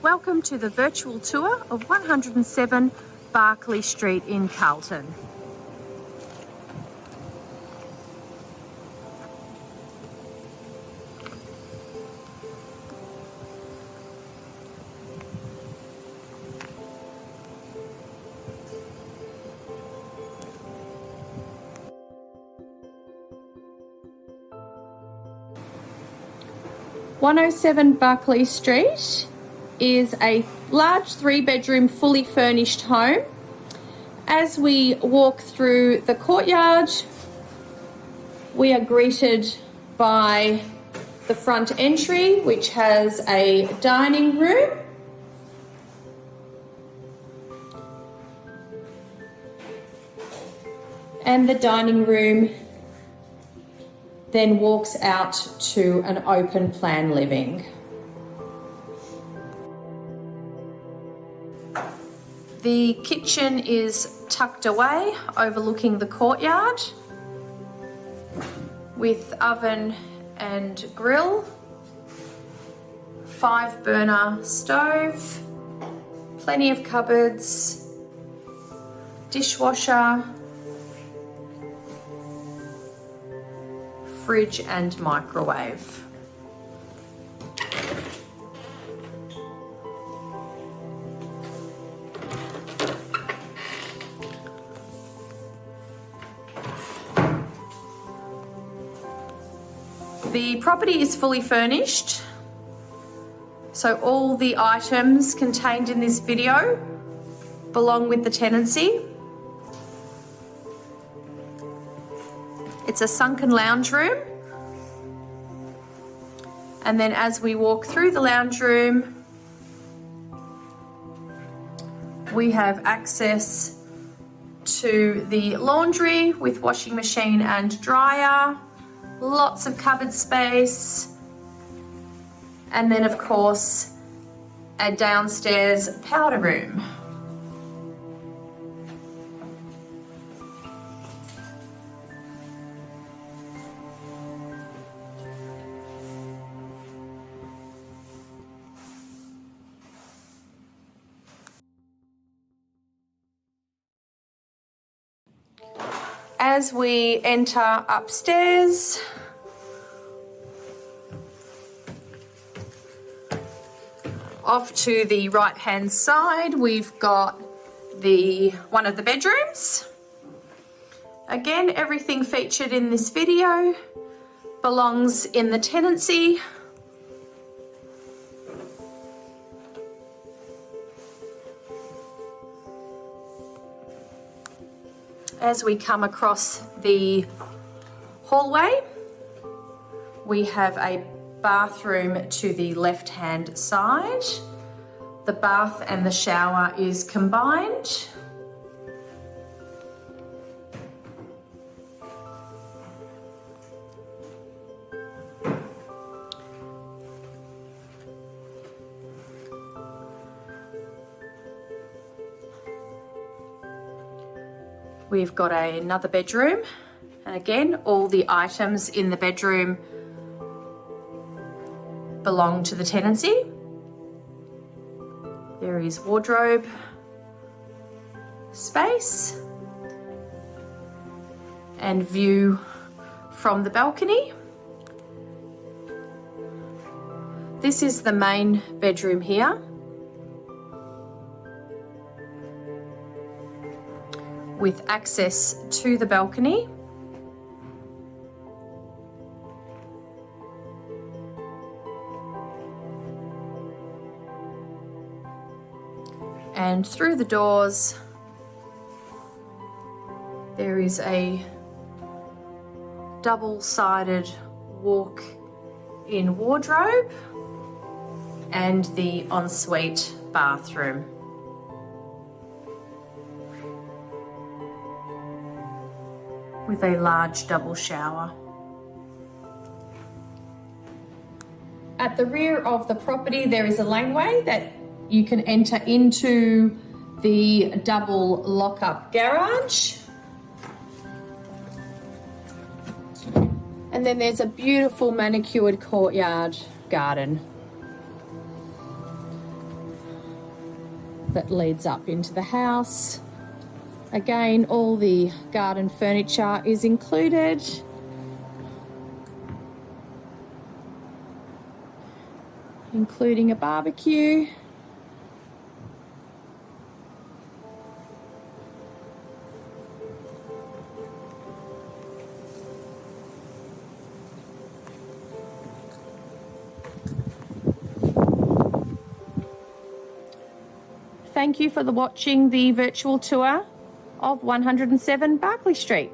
Welcome to the virtual tour of 107 Berkeley Street in Carlton. "107 Berkeley Street is a large 3-bedroom fully furnished home. As we walk through the courtyard, we are greeted by the front entry, which has a dining room, and the dining room then walks out to an open plan living. The kitchen is tucked away, overlooking the courtyard, with oven and grill, 5-burner stove, plenty of cupboards, dishwasher, fridge and microwave. The property is fully furnished, so all the items contained in this video belong with the tenancy. It's a sunken lounge room, and then as we walk through the lounge room, we have access to the laundry with washing machine and dryer, lots of cupboard space, and then of course a downstairs powder room. As we enter upstairs, off to the right-hand side, we've got one of the bedrooms. Again, everything featured in this video belongs in the tenancy. As we come across the hallway, we have a bathroom to the left-hand side. The bath and the shower is combined. We've got another bedroom, and again, all the items in the bedroom belong to the tenancy. There is wardrobe space and view from the balcony. This is the main bedroom here, with access to the balcony. And through the doors, there is a double-sided walk-in wardrobe and the ensuite bathroom. With a large double shower. At the rear of the property, there is a laneway that you can enter into the double lock-up garage. And then there's a beautiful manicured courtyard garden. that leads up into the house. Again, all the garden furniture is included. Including a barbecue. Thank you for watching the virtual tour of 107 Berkeley Street.